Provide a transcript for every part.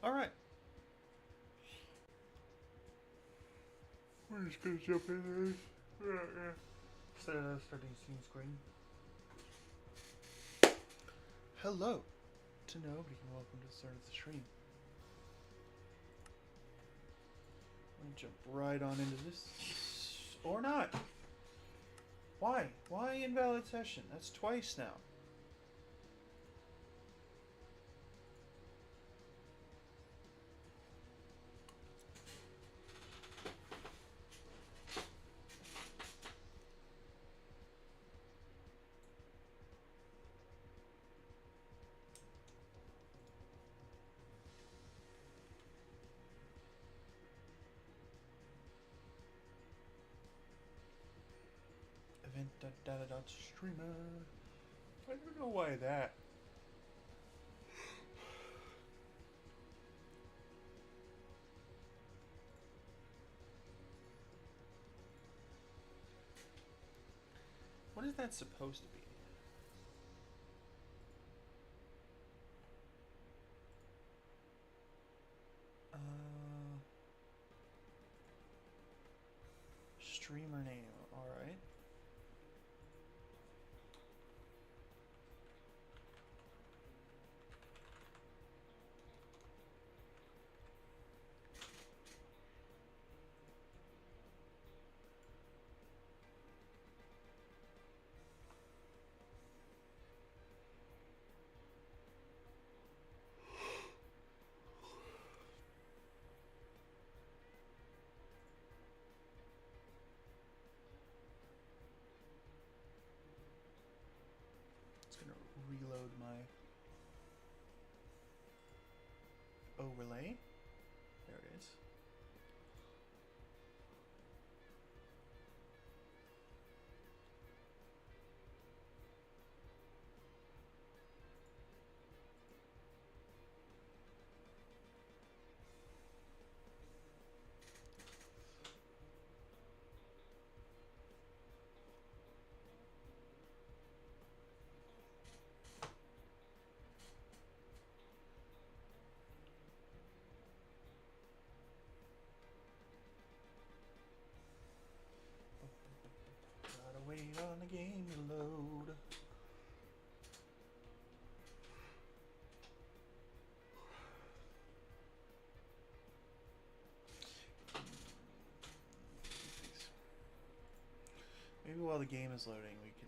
Alright. We're just gonna jump in this. Starting scene screen. Hello to nobody and welcome to the start of the stream. I'm gonna jump right on into this. Or not. Why? Why invalid session? That's twice now. Event.data.streamer. I don't know why that. What is that supposed to be? Streamer name. Alright. Reload my overlay. There it is. Gotta wait on the game to load. Maybe while the game is loading, we can.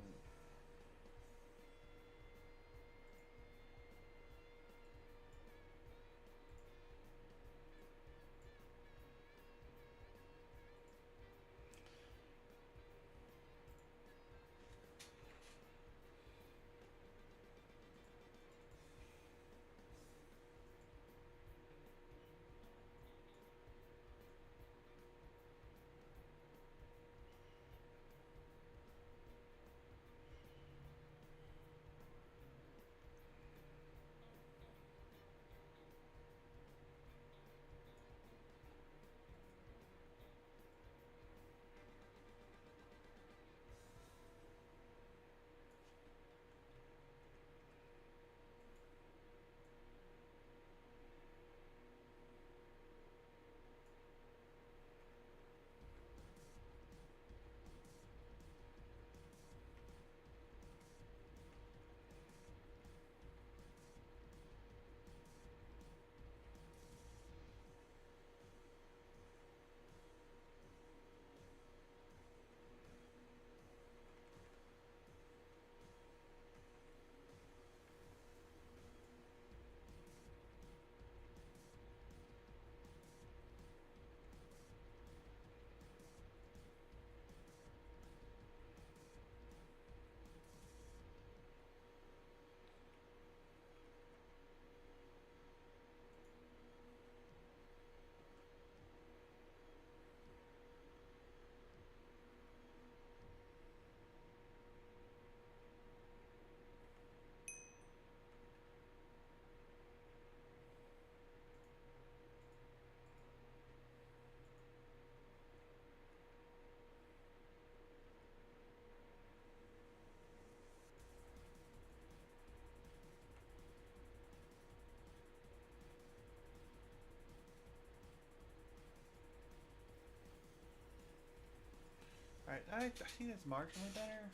Alright, I think that's marginally better.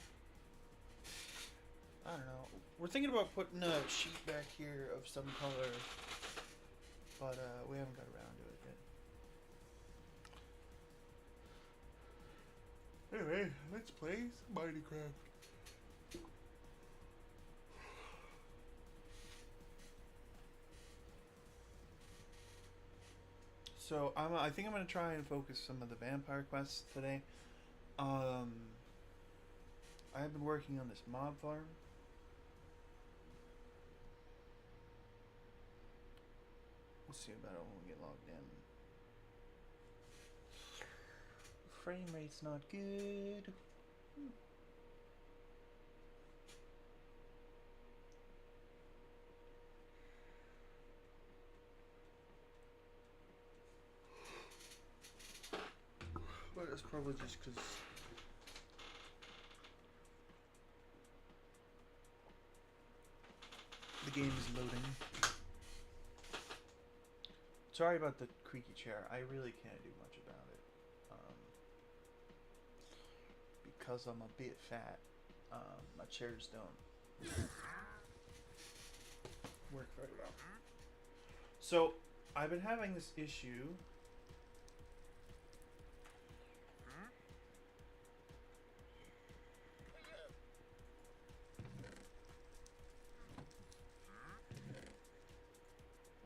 I don't know. We're thinking about putting a sheet back here of some color, but we haven't got around to it yet. Anyway, let's play some Minecraft. So I think I'm gonna try and focus some of the vampire quests today. I have been working on this mob farm. We'll see about it when we get logged in. Frame rate's not good. But it's probably just because the game is loading. Sorry about the creaky chair. I really can't do much about it. Because I'm a bit fat, my chairs don't work very well. So, I've been having this issue.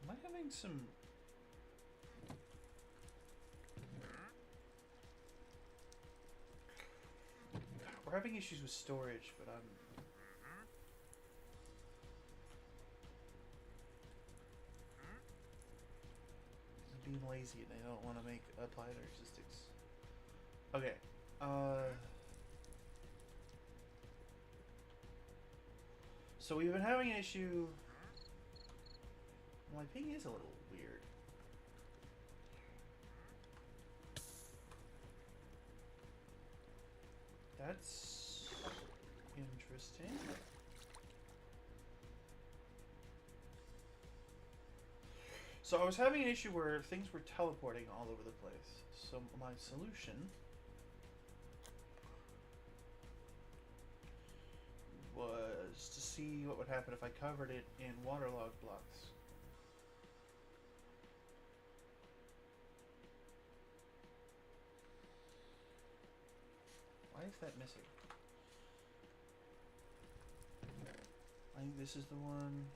Am I having some... We're having issues with storage, but I'm being lazy and I don't want to apply their statistics. Okay. So we've been having an issue. My ping is a little weird. That's interesting. So I was having an issue where things were teleporting all over the place. So my solution was to see what would happen if I covered it in waterlogged blocks. Why is that missing? I think this is the one.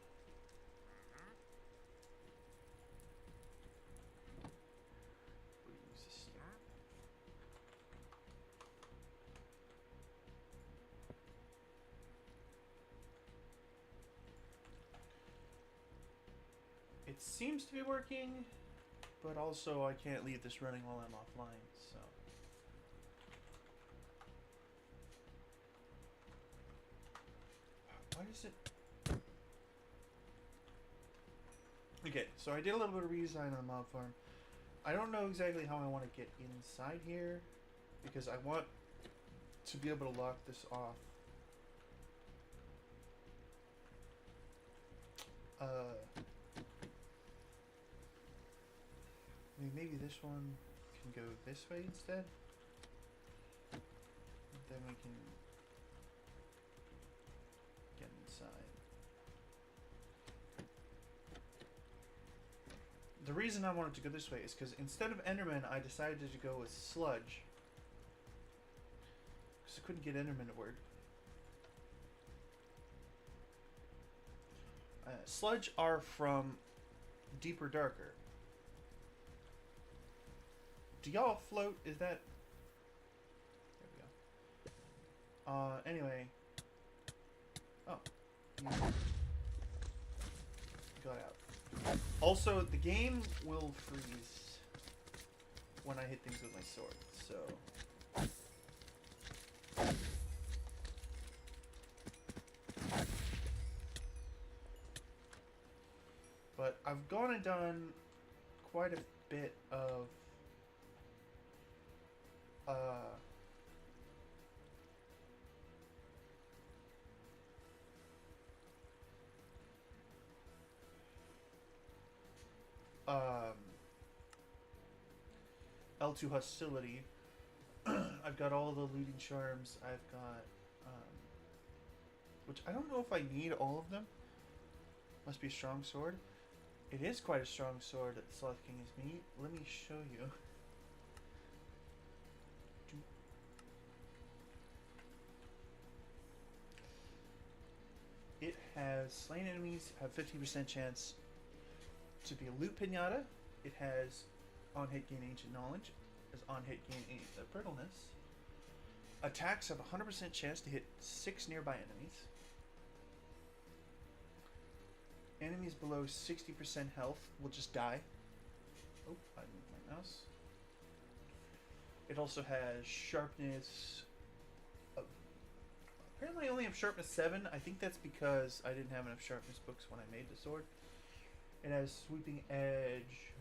It seems to be working, but also I can't leave this running while I'm offline, so. Why is it? Okay, so I did a little bit of redesign on the mob farm. I don't know exactly how I want to get inside here, because I want to be able to lock this off. I mean, maybe this one can go this way instead. Then we can get inside. The reason I wanted to go this way is because instead of Enderman, I decided to go with Sludge. Because I couldn't get Enderman to work. Sludge are from Deeper Darker. Do y'all float? Is that... There we go. Anyway. Oh. You got out. Also, the game will freeze when I hit things with my sword, so... But I've gone and done quite a bit of L2 hostility. I've got all the looting charms. I've got, which I don't know if I need all of them. Must be a strong sword. It is quite a strong sword that the Sloth King is me. Let me show you. It has slain enemies have 50% chance to be a loot pinata. It has on hit gain ancient knowledge. Has on hit gain brittleness. Attacks have 100% chance to hit 6 nearby enemies. Enemies below 60% health will just die. Oh, I moved my mouse. It also has sharpness. Apparently I only have sharpness 7. I think that's because I didn't have enough sharpness books when I made the sword. It has sweeping edge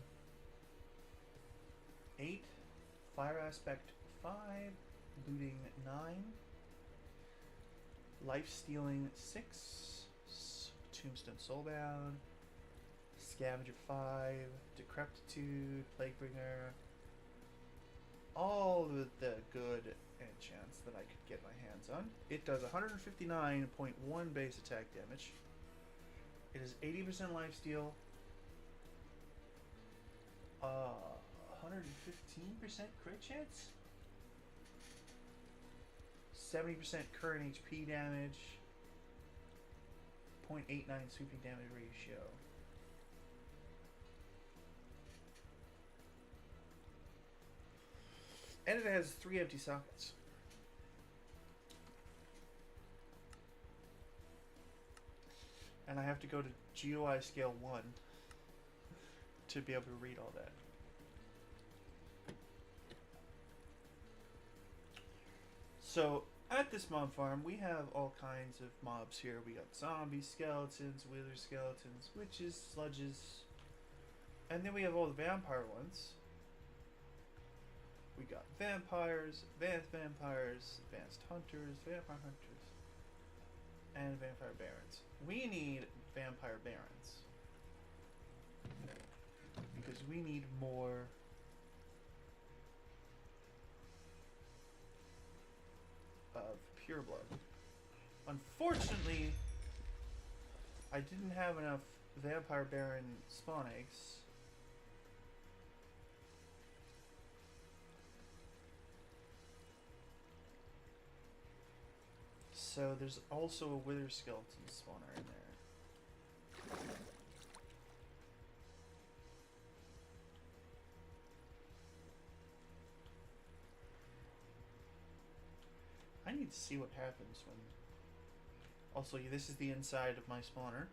8, fire aspect 5, looting 9, life stealing 6, tombstone soulbound, scavenger 5, decrepitude, plaguebringer, all the good enchants that I could get my hands on. It does 159.1 base attack damage. It is 80% lifesteal, 115% crit chance, 70% current HP damage, 0.89 sweeping damage ratio. And it has 3 empty sockets. And I have to go to GUI scale 1 to be able to read all that. So, at this mob farm, we have all kinds of mobs here. We got zombies, skeletons, wither skeletons, witches, sludges, and then we have all the vampire ones. We got vampires, advanced vampires, advanced hunters, vampire hunters, and vampire barons. We need vampire barons because we need more of pure blood. Unfortunately, I didn't have enough vampire baron spawn eggs. So there's also a wither skeleton spawner in there. I need to see what happens when... Also, this is the inside of my spawner.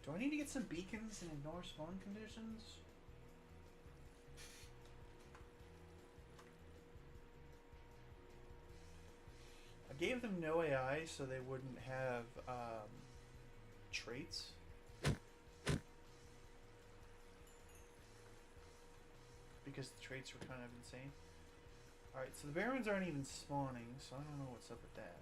Do I need to get some beacons and ignore spawn conditions? I gave them no AI so they wouldn't have traits. Because the traits were kind of insane. Alright, so the barons aren't even spawning, so I don't know what's up with that.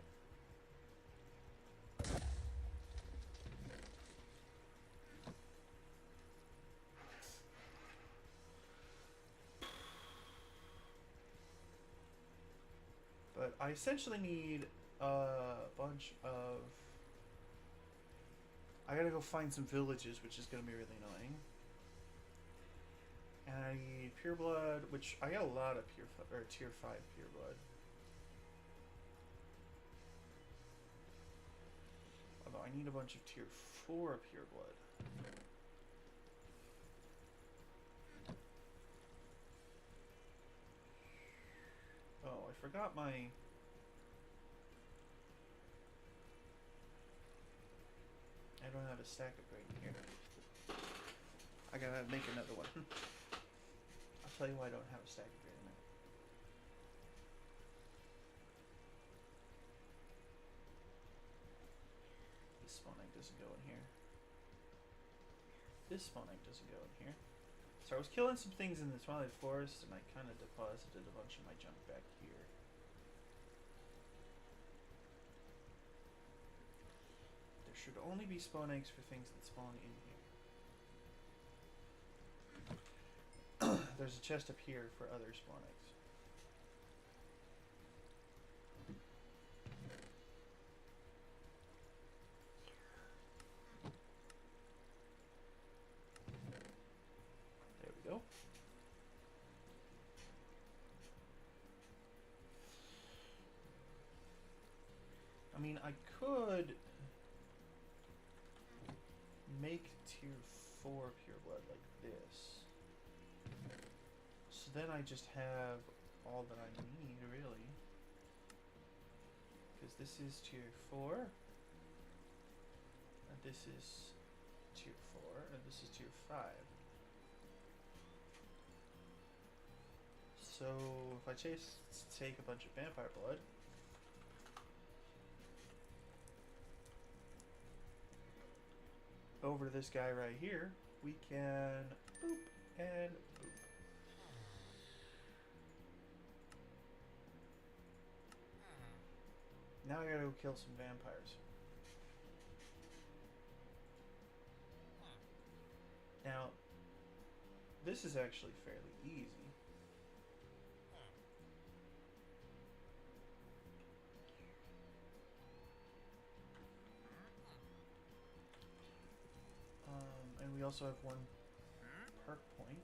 But I essentially need a bunch of... I gotta go find some villages, which is gonna be really annoying. And I need pure blood, which I got a lot of tier 5 pure blood. Although I need a bunch of tier 4 pure blood. Oh, I forgot my... I don't have a stack upgrade here. I gotta make another one. I'll tell you why I don't have a stack upgrade in a minute. This spawn egg doesn't go in here. This spawn egg doesn't go in here. So I was killing some things in the Twilight Forest, and I kind of deposited a bunch of my junk back here. There should only be spawn eggs for things that spawn in here. There's a chest up here for other spawn eggs. There we go. I mean, I could make tier 4 pure blood like this. So then I just have all that I need, really. Because this is tier 4. And this is tier 4. And this is tier 5. So if I take a bunch of vampire blood, over to this guy right here, we can boop and boop. Now I gotta go kill some vampires. Now, this is actually fairly easy. And we also have one perk point.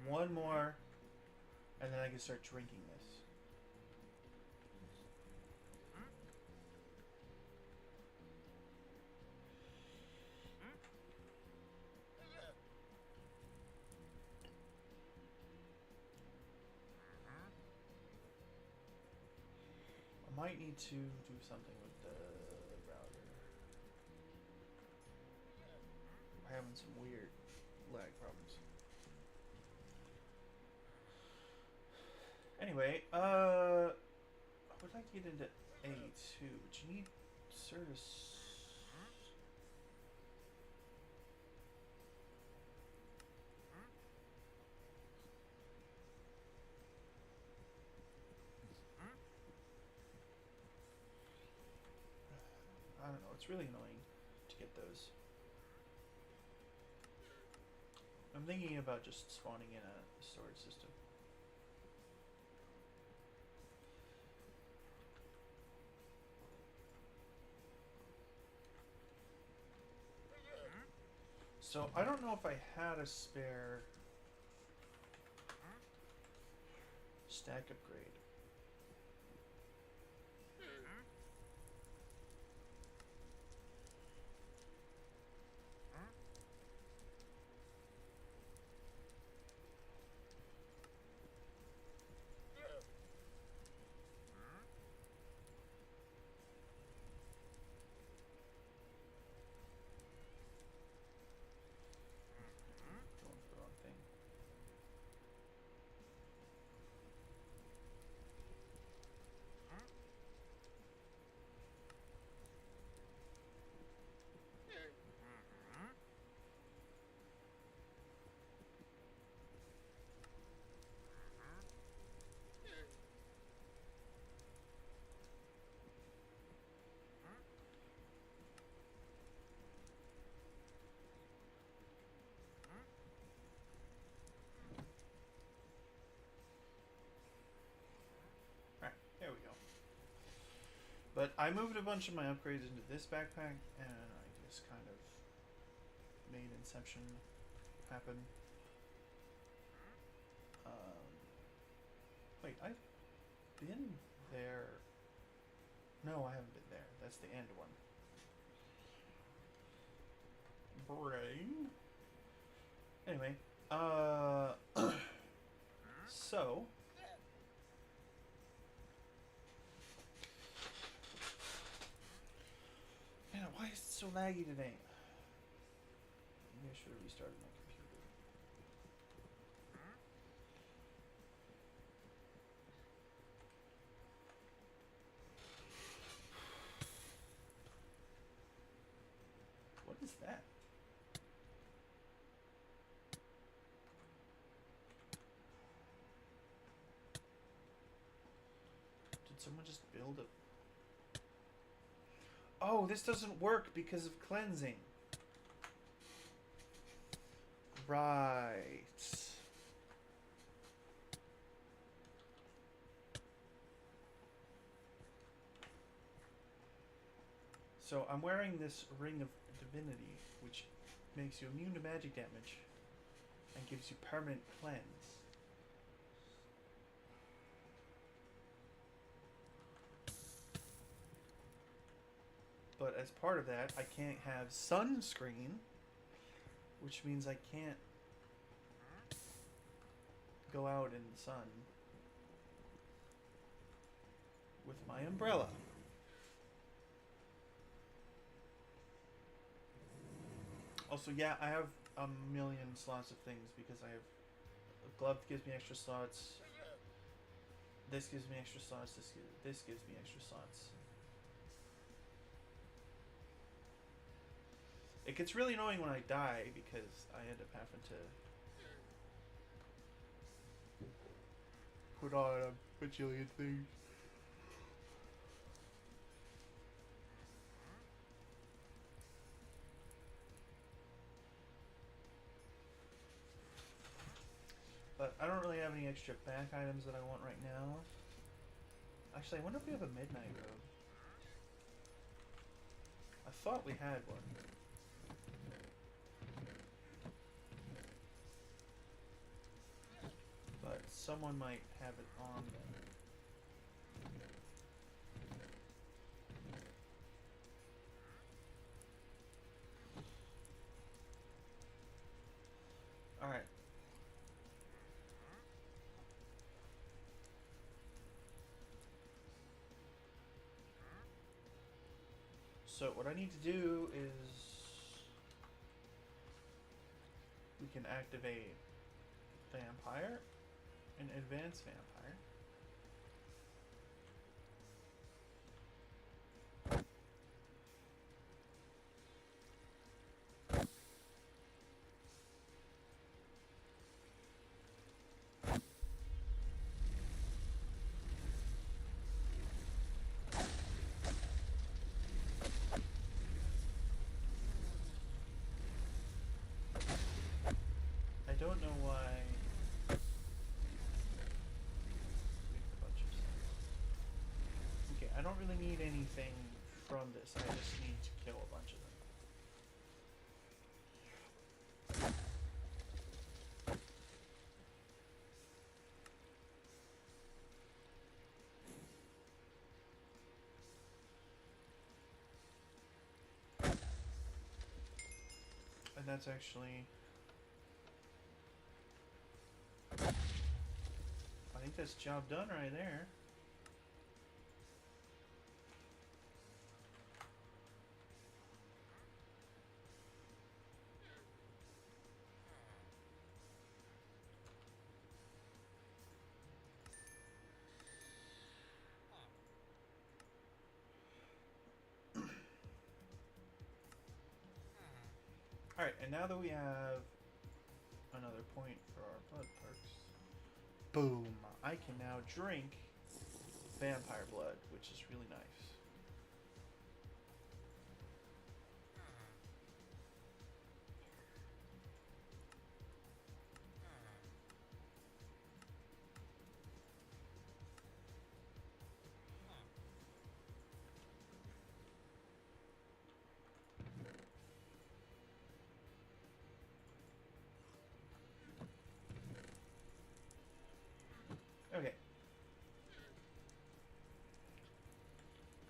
One more, and then I can start drinking this. I might need to do something with the router. We're having some weird lag problems. Anyway, I would like to get into A2, but you need service. I don't know, it's really annoying to get those. I'm thinking about just spawning in a storage system. So I don't know if I had a spare stack upgrade. There we go. But I moved a bunch of my upgrades into this backpack, and I just kind of made Inception happen. Wait, I've been there. No, I haven't been there. That's the end one. Brain. Anyway, so. Man, why is it so laggy today? Maybe I should have restarted my computer. What is that? Did someone just build a Oh, this doesn't work because of cleansing. Right. So I'm wearing this Ring of Divinity, which makes you immune to magic damage and gives you permanent cleanse. But as part of that, I can't have sunscreen, which means I can't go out in the sun with my umbrella. Also, yeah, I have a million slots of things because I have a glove gives me extra slots. This gives me extra slots. This gives me extra slots. It gets really annoying when I die because I end up having to put on a bajillion things. But I don't really have any extra back items that I want right now. Actually, I wonder if we have a midnight robe. I thought we had one. But someone might have it on them. Alright. So what I need to do is we can activate Vampire and Advanced Vampire. I don't know why. Okay, I don't really need anything from this. I just need to kill a bunch of them. And that's actually... I think that's job done right there. Alright, and now that we have another point for our blood perks, boom, I can now drink vampire blood, which is really nice. Okay.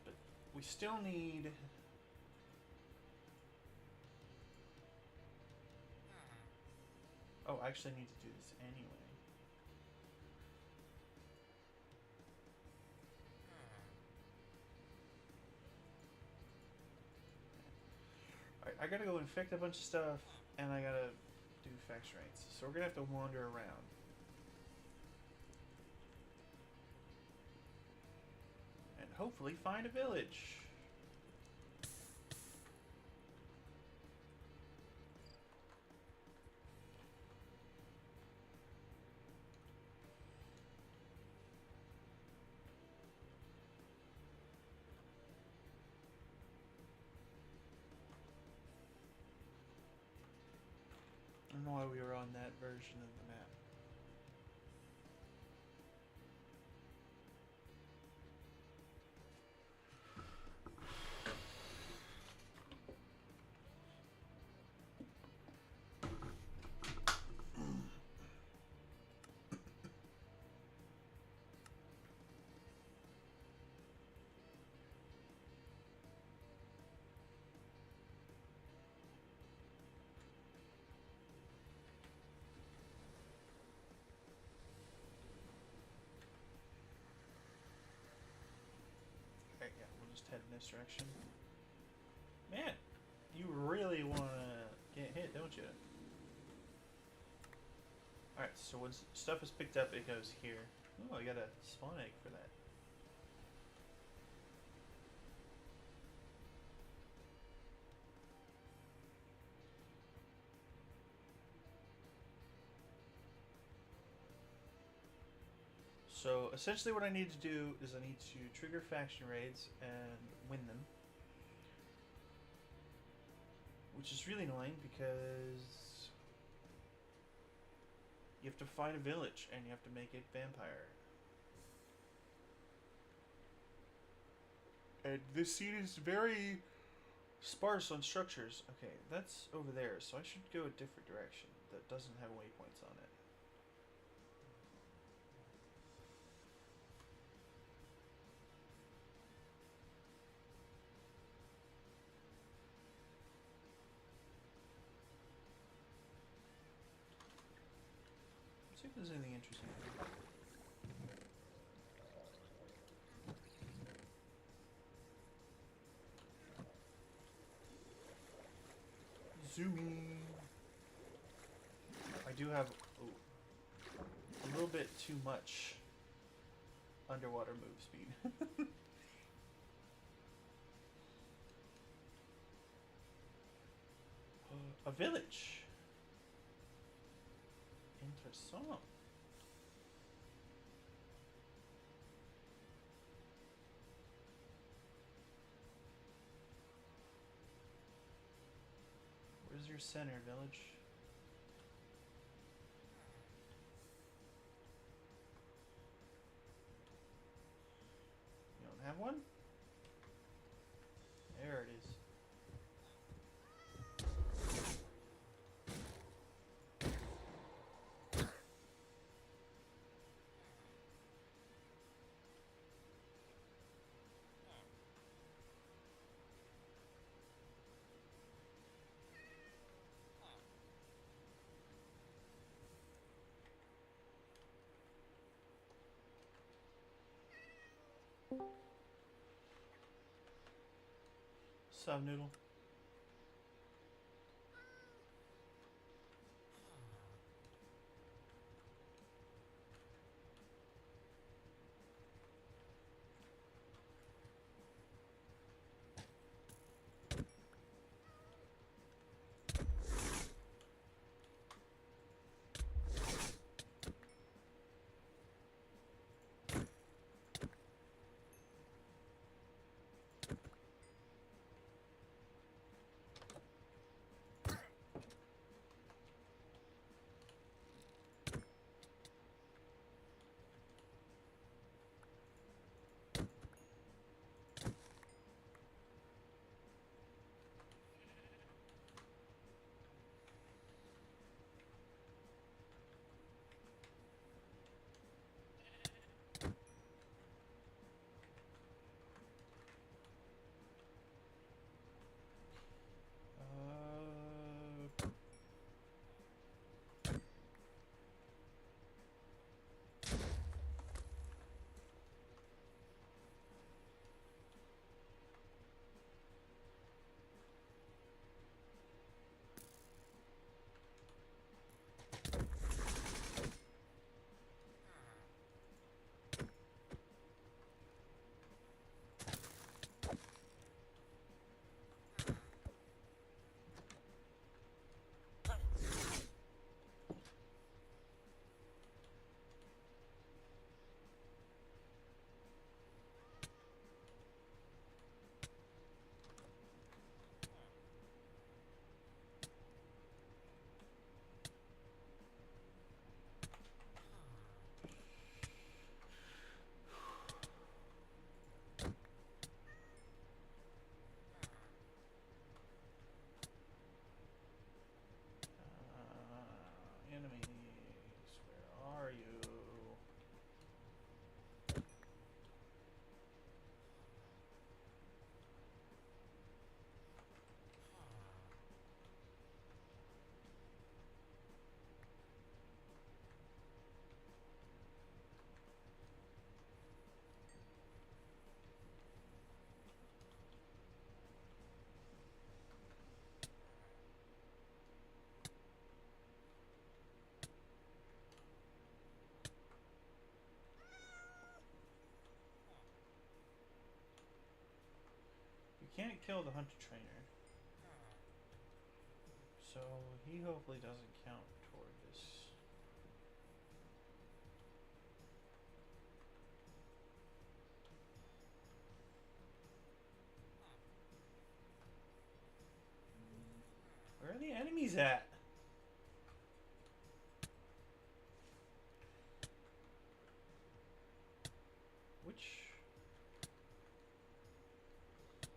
But we still need... Oh, I actually need to do this anyway. Alright, I gotta go infect a bunch of stuff, and I gotta do fax rates. So we're gonna have to wander around. And hopefully find a village. don't know why we were on that version of the map. Okay, yeah, we'll just head in this direction. Man, you really want to get hit, don't you? Alright, so when stuff is picked up, it goes here. Oh, I got a spawn egg for that. So essentially what I need to do is I need to trigger faction raids and win them. Which is really annoying because you have to find a village and you have to make it vampire. And this scene is very sparse on structures. Okay, that's over there, so I should go a different direction that doesn't have waypoints on it. Let's see if there's anything interesting. Zooming. I do have a little bit too much underwater move speed. A village. Interessant. Where's your center, village? You don't have one? There it is. Sub noodle. can't kill the hunter trainer. So he hopefully doesn't count toward this. Where are the enemies at? Which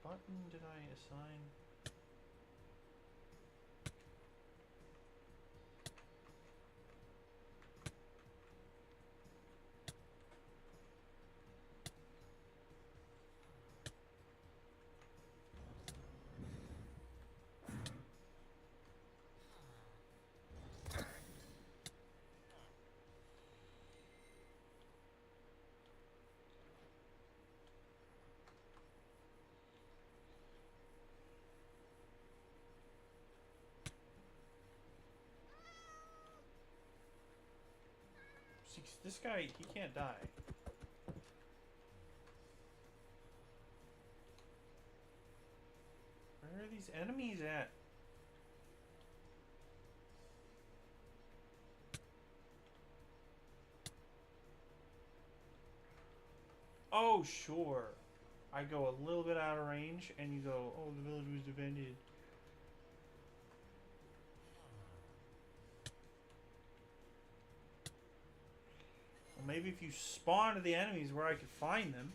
button did I assign? See, this guy, he can't die. Where are these enemies at? Oh, sure. I go a little bit out of range, and you go, oh, the village was defended. Well, maybe if you spawn to the enemies where I could find them.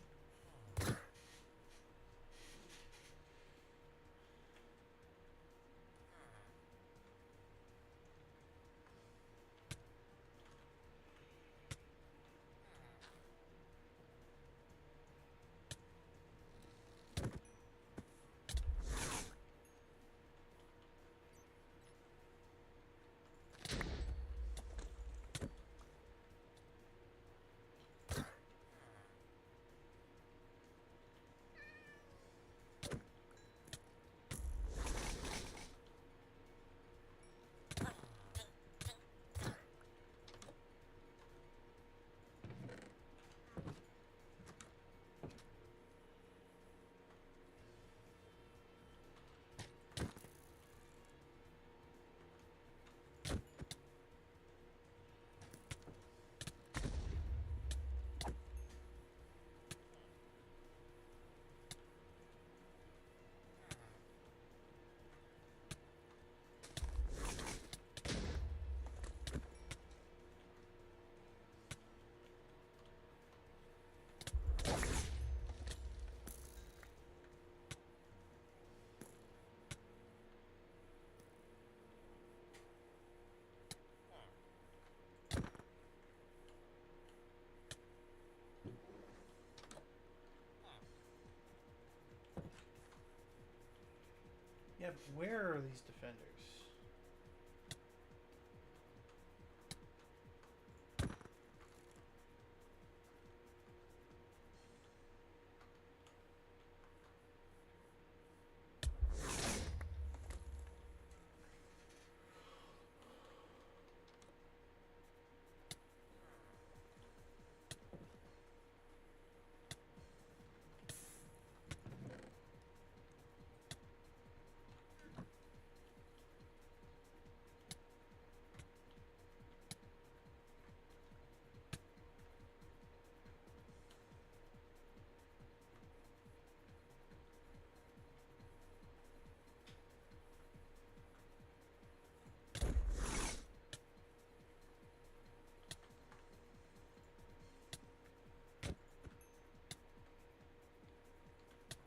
Yeah, but where are these defenders?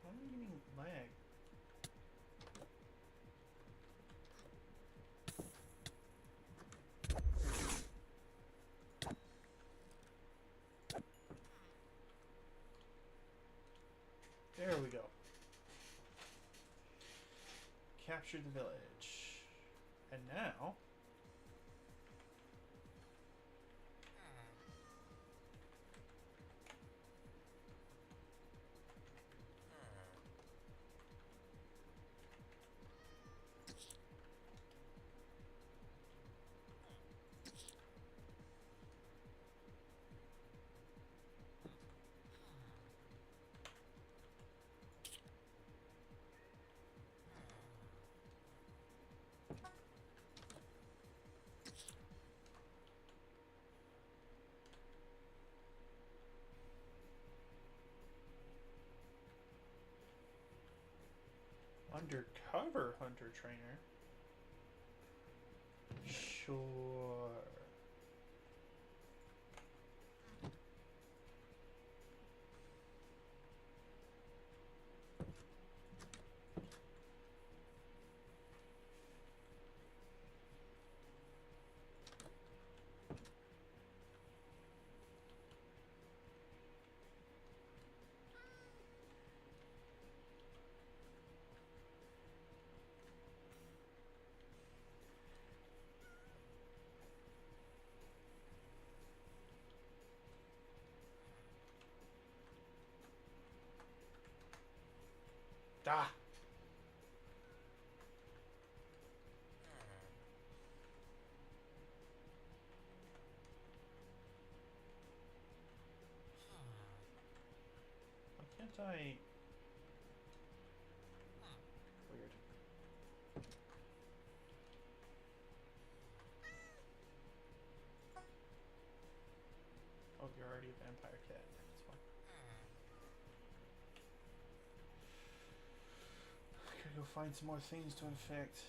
Why am I getting lag? There we go. Captured the village. And now... Undercover hunter trainer. Sure. Ah! Why can't I... Weird. Oh, you're already a vampire cat. That's fine. I gotta go find some more things to infect.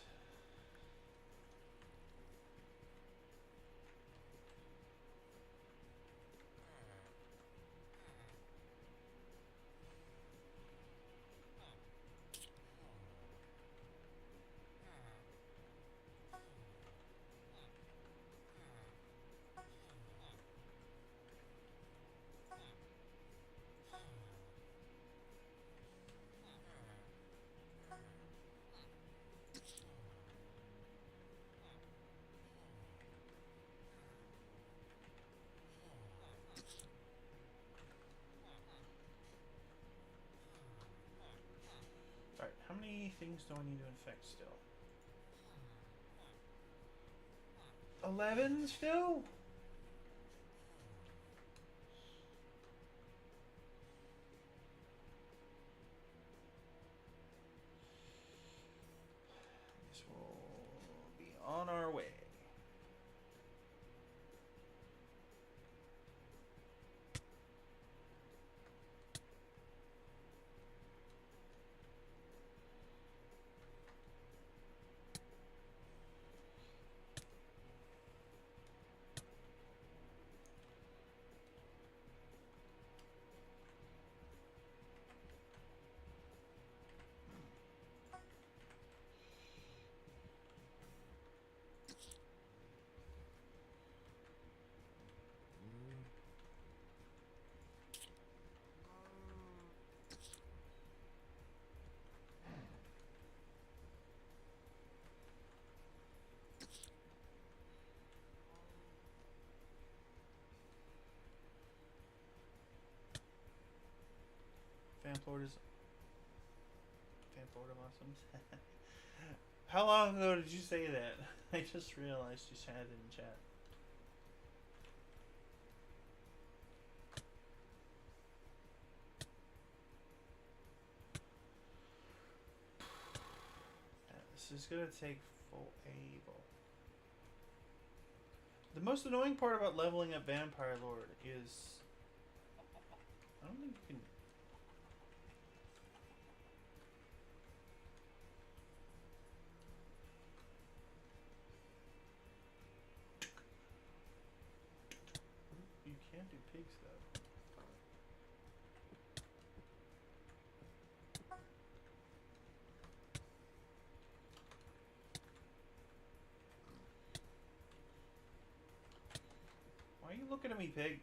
Alright, how many things do I need to infect still? 11 still? Guess we'll be on our way. Vamplord of Awesomes. How long ago did you say that? I just realized you said it in chat. Yeah, this is gonna take full able. The most annoying part about leveling up Vampire Lord is I don't think you can. You can do pigs though. Why are you looking at me, pig?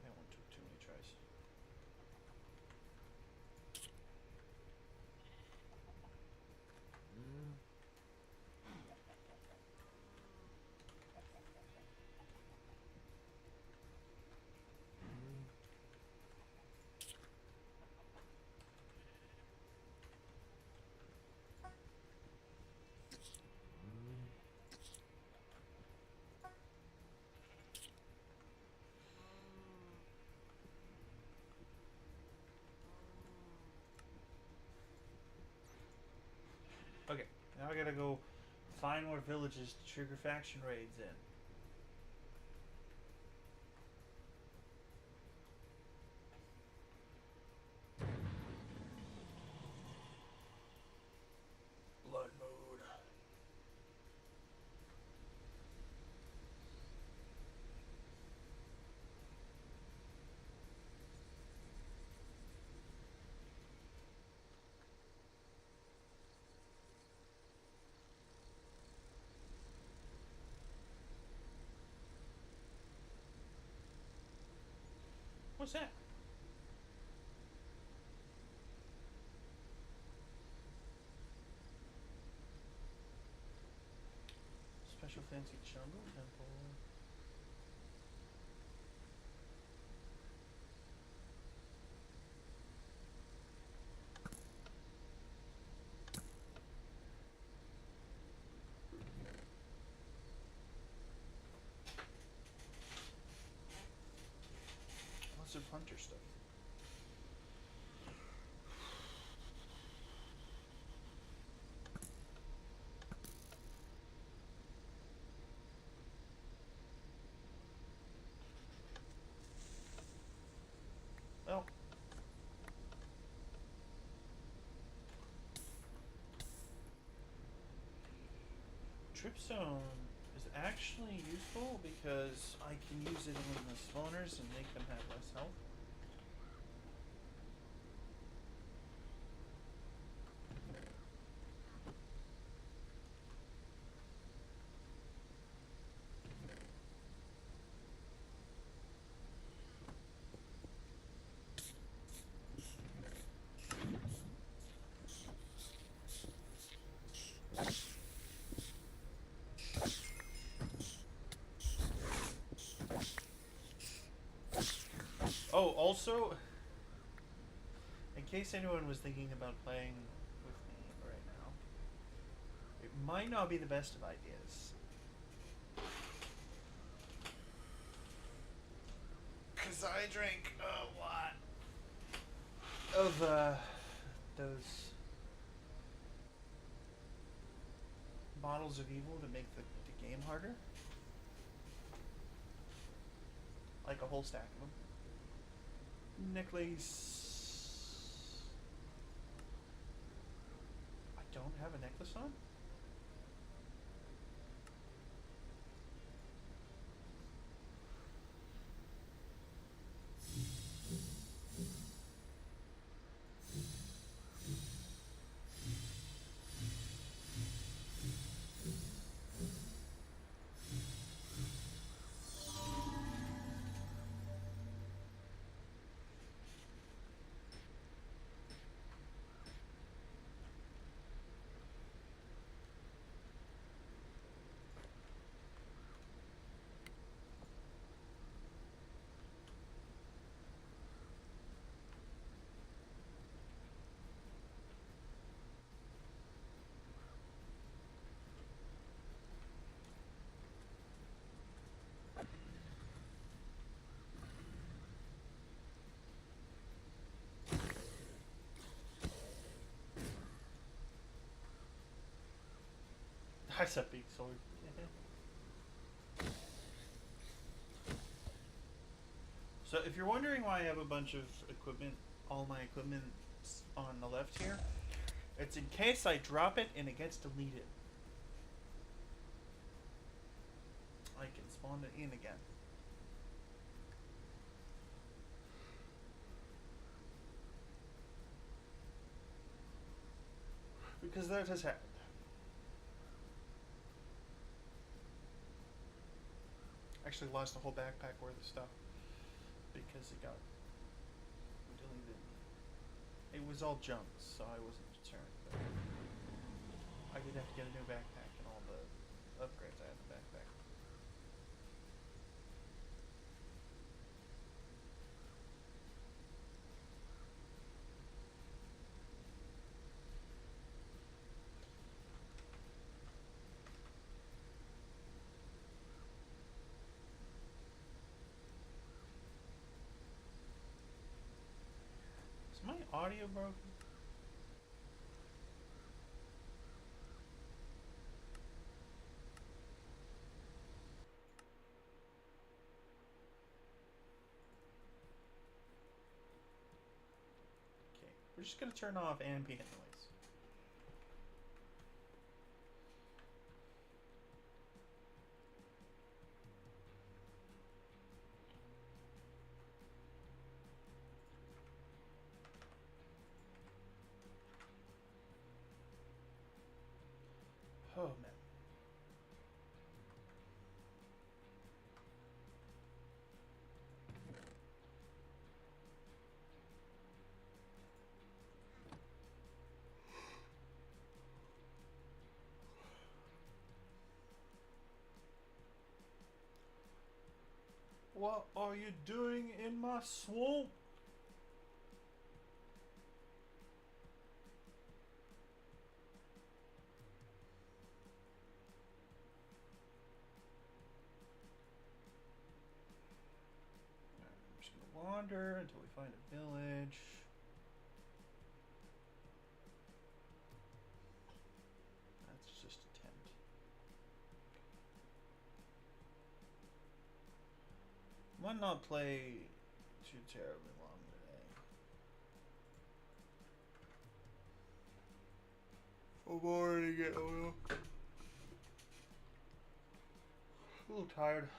That one took too many tries. I gotta go find more villages to trigger faction raids in. Blood mode. What's that? Special fancy jungle temple. Lots of hunter stuff. Well, Tripstone is actually useful because I can use it on the spawners and make them have less health. Oh, also, in case anyone was thinking about playing with me right now, it might not be the best of ideas. Because I drank a lot of those bottles of evil to make the game harder. Like a whole stack of them. Necklace. I don't have a necklace on? That's a big sword. So if you're wondering why I have a bunch of equipment, all my equipment on the left here, it's in case I drop it and it gets deleted. I can spawn it in again. Because that has happened. Actually lost a whole backpack worth of stuff because it got deleted. It was all junk, so I wasn't concerned. But I did have to get a new backpack and all the upgrades I had in the backpack. Is my audio broken? We're just gonna turn off ambient noise. Oh man. What are you doing in my swamp? I'm just gonna wander until we find a village. That's just a tent. Might not play too terribly long today. I'm already getting a little tired.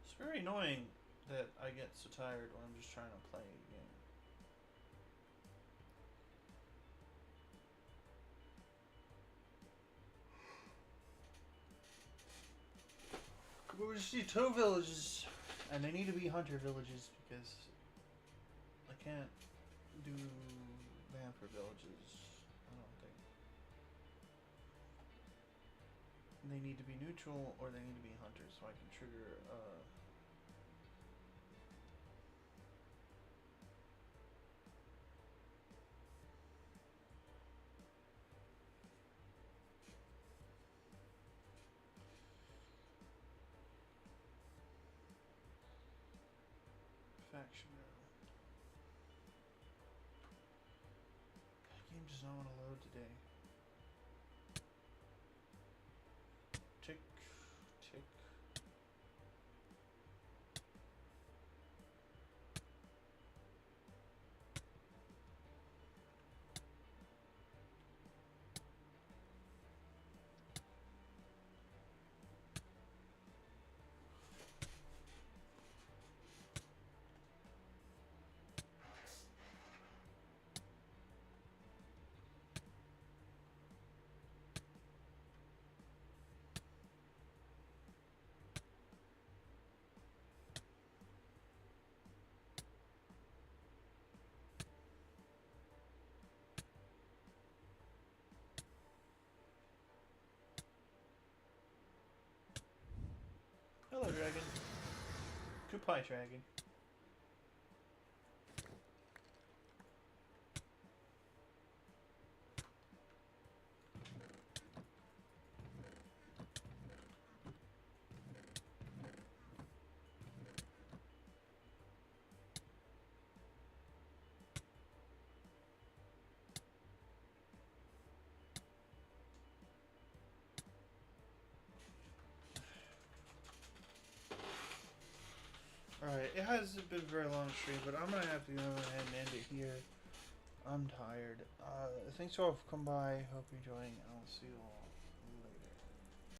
It's very annoying that I get so tired when I'm just trying to play a game. But we just need 2 villages, and they need to be hunter villages because I can't do vampire villages, I don't think. They need to be neutral or they need to be hunters so I can trigger faction battle. That game does not want to load today. Tick, tick. Hello, dragon. Goodbye, dragon. Alright, it has been a very long stream, but I'm gonna have to go ahead and end it here. I'm tired. Thanks for all for coming by. Hope you're enjoying, and I'll see you all